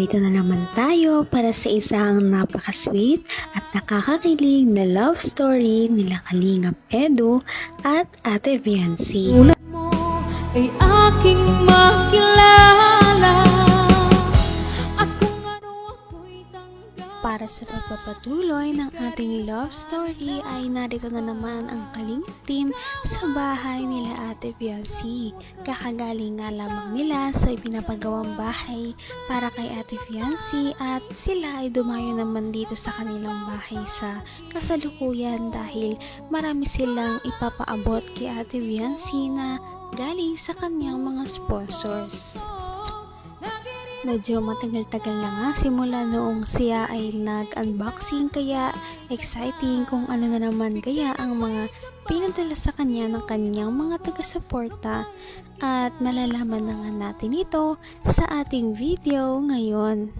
Narito na naman tayo para sa isang napaka-sweet at nakakakilig na love story nila Kalingap Edu at Ate Viancy. Mo ay aking makilala at kung ano ako'y tanggap. Para sa pagpapatuloy ng ating love story ay narito na naman ang Kalingap team sa bahay nila Ate Viancy. Kakagaling nga lamang nila sa ipinapagawang bahay para kay Ate Viancy at sila ay dumayo naman dito sa kanilang bahay sa kasalukuyan dahil marami silang ipapaabot kay Ate Viancy na galing sa kanyang mga sponsors. Medyo matagal-tagal na nga simula noong siya ay nag-unboxing kaya exciting kung ano na naman kaya ang mga pinadala sa kanya ng kanyang mga taga-suporta at malalaman na nga natin ito sa ating video ngayon.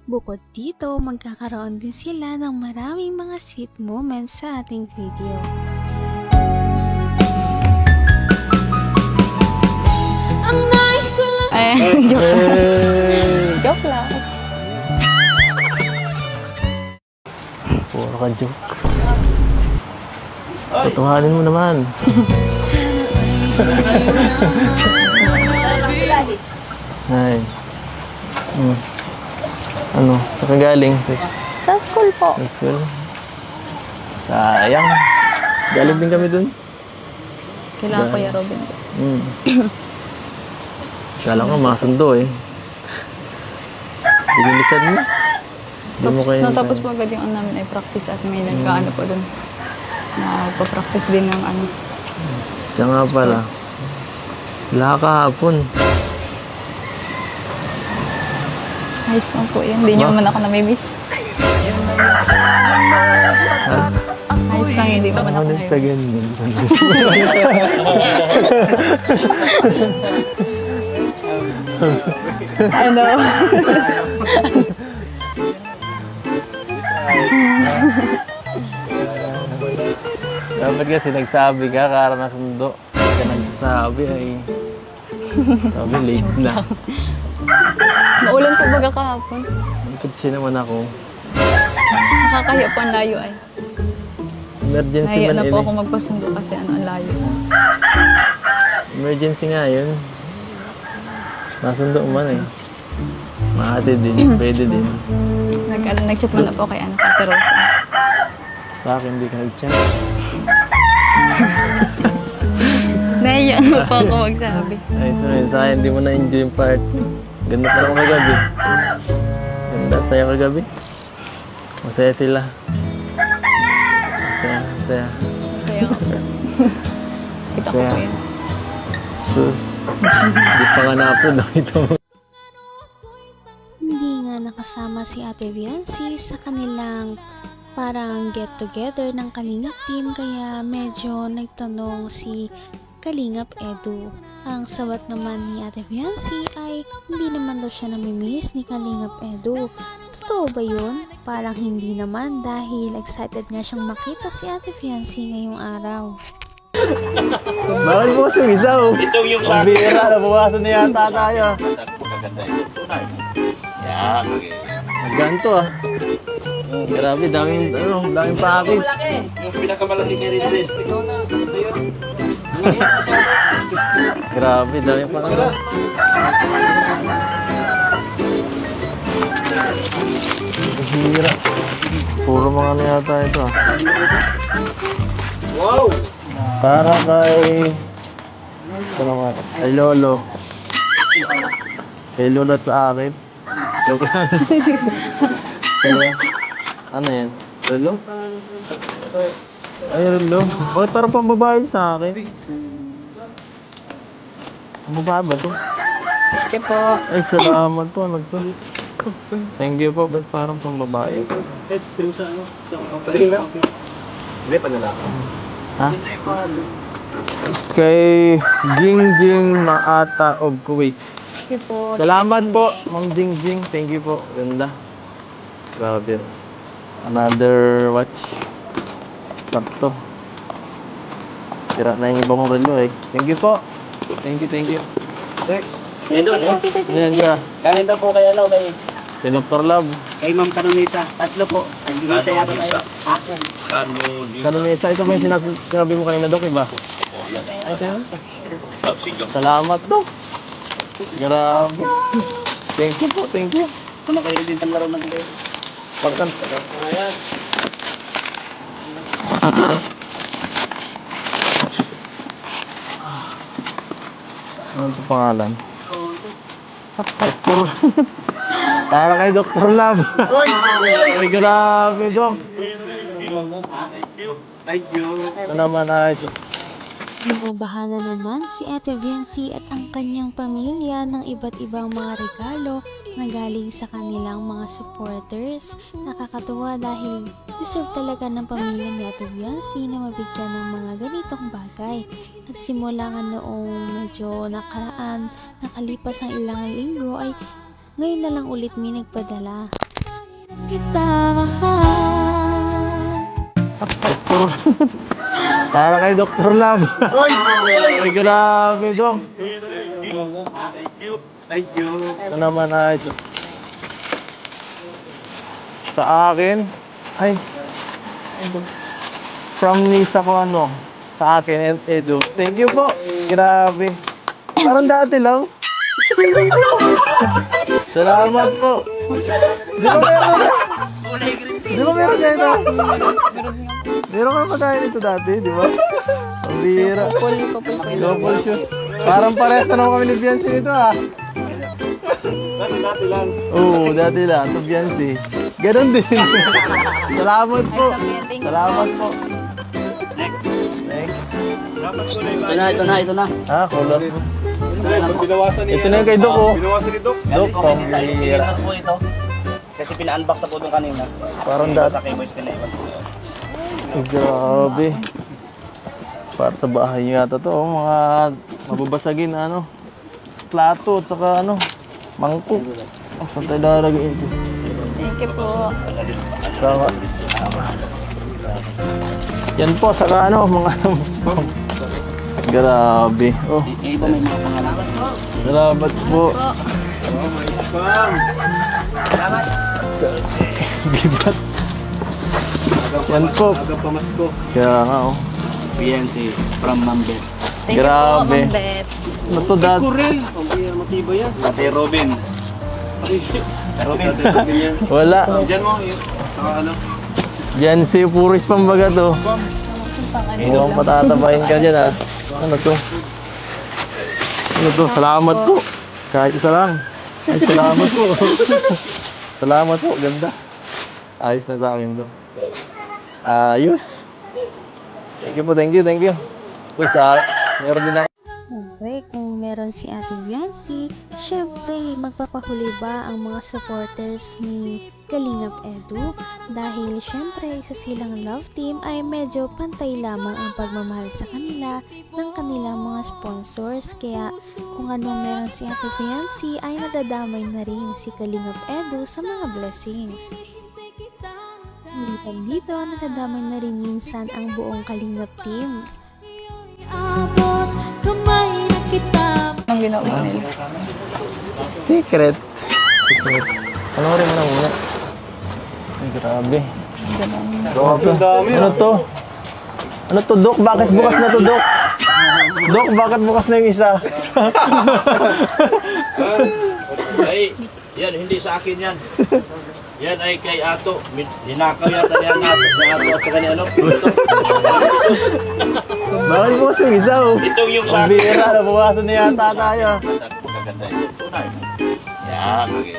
Bukod dito, magkakaroon din sila ng maraming mga sweet moments sa ating video. Ang nice ko lang. Joke lang. Puro ka joke. Patuhanin mo naman. Ay. Ano? Sa kagaling? Sa school po. Sa school? Sayang. Galing din kami dun. Kailangan ko yung Robin. Kala ko masundo eh. Dinilisan mo. Di mo kayo Natapos po agad yung ano namin ay practice at may nagkaano po dun. Nagpa-practice din ng ano. Diyan nga pala. Wala kahapon. Ayos lang po yan. Hindi nyo man ako namimiss. Ayos lang, hindi mo man ako Ano sa namimiss. ganyan? Ano? Dapat kasi nagsabi ka, kara na sundo. Ka nagsasabi ay... Sabi, late na. Maulan po baga kahapon. Kutsi naman ako. Nakakahiya po ang layo ay. Emergency Nahiya man na yun po eh. ako magpasundo kasi ano ang layo. Emergency nga yun. Nasundo man eh. Maati din, pwede din. Nag-chat mo na po kay Ate Rosa. Sa akin, hindi ka nag-chat. Nahiya na po ako magsabi. Ay, sunod sa akin, hindi mo na-enjoy yung part. Ganda pa naman kagabi. Ganda, saya kagabi. Masaya sila. Masaya, masaya. Masaya ako. Kita ko Masaya. po yan. Sus. Hindi pa nga na-upload. Nakita mo. Hindi nga nakasama si Ate Viancy sa kanilang parang get-together ng Kalingap team kaya medyo nagtanong si Kalingap Edu. Ang sabat naman ni Ate Viancy ay hindi naman daw siya namimiss ni Kalingap Edu. Totoo ba yun? Parang hindi naman dahil excited nga siyang makita si Ate Viancy ngayong araw. Bakit mo sumisaw? Itong yung sa akin. Bira, nabawasan na yata tayo. Magaganda yung tunay. Yan, okay. Ganto ah. Grabe, daming package. Yung pinakamalaki kay Ridley. Ikaw na, sa'yo. Grabe, daming package. Hira. Puro mga ano yata ito ah. Wow! Para kay... Ito naman. Kay Lolo. Kay Lolo at sa akin. Joke lang. Kaya, ano yan? Lolo? Ay, Lolo. Bakit parang pambabae sa akin? Pambabae ba to? Okay po. Ay, salamat po. Ano to? Thank you po. Ba't parang pambabae? Hindi pa nalaki. Ha? Kay Jingjing Maata of Kuwait. Okay po. Salamat po, Ma'am Jingjing. Thank you po. Ganda. Grabe. Another watch. Sakto. Tira na yung iba mong relo eh. Thank you po. Thank you, thank you. Ngayon doon, Ayan ka. kanin daw po kay ano, Si Dr. Love. Kay Ma'am Kanunisa. Tatlo po. Kanunisa yata tayo. Kanunisa, ito ba yung sinabi mo kanina, Dok, iba? Ay, ito yun. Salamat, Dok. Grabe. Thank you po, thank you. Ito na kayo din ang laro ng kayo. Pagkanta. Ayan. Ano ito pangalan? Dr. Para kay Dr. Love. Ay, grabe, Dok. Thank you. Ito naman ay Binabahan na naman si Ate Viency at ang kanyang pamilya ng iba't ibang mga regalo na galing sa kanilang mga supporters. Nakakatuwa dahil deserve talaga ng pamilya ni Ate Viency na mabigyan ng mga ganitong bagay. Nagsimula nga noong medyo nakaraan, nakalipas ang ilang linggo ay ngayon na lang ulit may nagpadala. Kita mahal. para kay Dr. Love. Ay, grabe, Dok. Thank you. Ito naman ay sa akin. Ay, from Nisa ko ano. Sa akin, and Edu. Thank you po. Grabe. Parang dati lang. Salamat po. Di ba meron? Di ba meron ganito? Meron ka pa tayo nito dati, di ba? Ang bira. Couple shoes. Parang parehas na naman kami ni Biancy nito ah. Kasi dati lang. Oo, dati lang. Ito Biancy. Ganon din. Salamat po. Salamat po. Next. Next. Ito na. Ah, color. Binawasan niya. Ito na yung kay Doc oh. Binawasan ni Doc. Doc, ang bira. po ito. Kasi pina-unbox na po doon kanina. Parang dati. Sa kay Boys pinaiwan po. Ay, grabe. Para sa bahay niyo yata to, oh, mga mababasagin na ano, plato at saka ano, mangkok. Oh, saan tayo lalagay ito? Thank you po. Sama. Yan po, saka ano, mga grabe. Oh, Yung iba may mga pangalan. salamat po. Bibat. Yan po. Aga pamasko. Kaya nga oh. PNC from Mambet. Thank you po, Grabe. Ma'am Bet. Ano to, Dad? Kurel. Pambira matibay yan. Ate Robin. Robin. yan. Wala. Diyan mo. Saka ano. Yan si Puris pambaga to. Mukhang patatabahin ka dyan ah. Ano to? Ano to? Salamat po. Kahit isa lang. Ay, salamat po. Salamat po. Ganda. Ayos na sa akin to. Ayos. Thank you po. Thank you. Thank you. Uy, meron din ako. Siyempre, kung meron si Ate Viency, syempre, magpapahuli ba ang mga supporters ni Kalingap Edu? Dahil syempre, isa silang love team ay medyo pantay lamang ang pagmamahal sa kanila ng kanilang mga sponsors. Kaya kung anong meron si Ate Viency ay nadadamay na rin si Kalingap Edu sa mga blessings. Hindi pa dito, nadadamay na rin minsan ang buong Kalingap team. Abot kamay na kita. Anong ginawa nila? Secret. Secret. Panoorin mo na muna. Ay, grabe. Grabe ang dami. Ano to? Ano to, Dok? Bakit bukas na to, Dok? Dok, bakit bukas na yung isa? Ay, yan, hindi sa akin yan. Yan ay kay Ato. Dinakaw yata niya ni Ato at saka ni ano. Bakit bukas yung isa, oh? Itong yung sa Ang bira, nabukasan na yata tayo. Maganda yun. Yan, okay.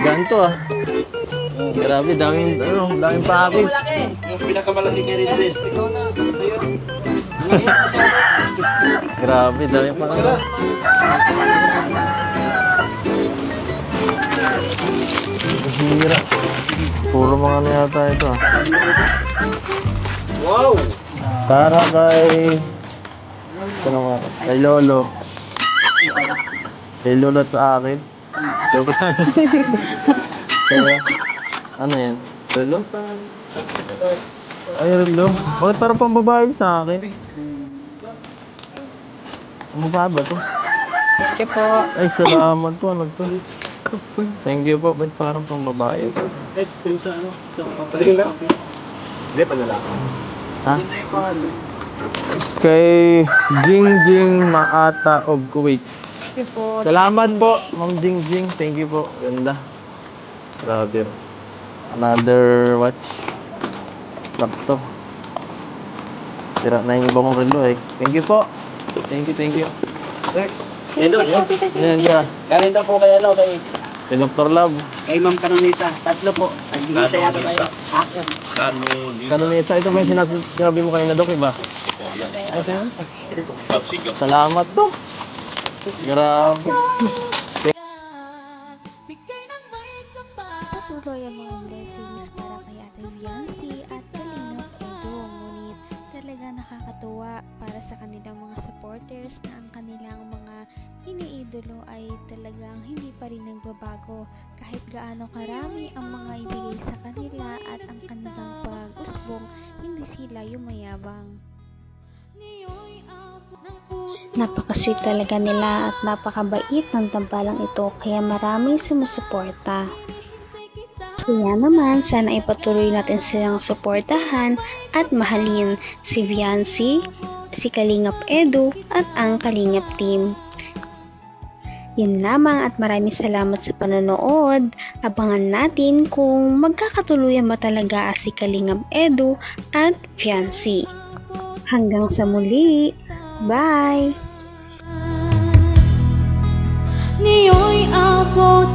Ganto ah. Grabe, daming package. Yung pinakamalaki kay Rinzis. Grabe, daming package. Hira. Puro mga ano yata ito ah. Wow! Para kay... Ano nga? Kay Lolo. Kay Lolo at sa akin. Joke lang. Kaya, ano yan? Lolo? Ay, Lolo. Bakit parang pambabae sa akin? Ang mukha ba to? Thank you po. Ay, salamat po. Ano to? Thank you po. Ba't parang pang babae? Hindi, panlalaki. Ha? Kay Jingjing Maata of Kuwait. Salamat po, Ma'am Jingjing. Thank you po. Ganda. Grabe. Another watch. Sakto. Tira na yung ibang relo eh. Thank you po. Thank you. Next. Yan doon. Yan siya. Kanin daw po kay ano, kay Kay Dr. Love. Ma'am Canonisa. Tatlo po. Nag-iisa yata tayo. Kanunesa, ito ba yung sinabi mo kanina, Dok, iba? Ito yun? Salamat, Dok. Grabe. Bigay ng may kapal. Patuloy ang mga blessings para kay Ate Viancy at Kalingap Edo. Ngunit talaga nakakatuwa para sa kanilang mga supporters na ang kanilang mga iniidolo ay talagang hindi pa rin nagbabago kahit gaano karami ang mga ibigay sa kanila at ang kanilang pag-usbong, hindi sila yumayabang. Ngayon'y abot ng puso. Napaka-sweet talaga nila at napakabait ng tambalang ito kaya maraming sumusuporta. Kaya naman, sana ipatuloy natin silang suportahan at mahalin si Viancy, si Kalingap Edu at ang Kalingap Team. Yun lamang at maraming salamat sa panonood. Abangan natin kung magkakatuluyan ba talaga si Kalingap Edu at Viancy. Hanggang sa muli. Bye! Ngayon'y abot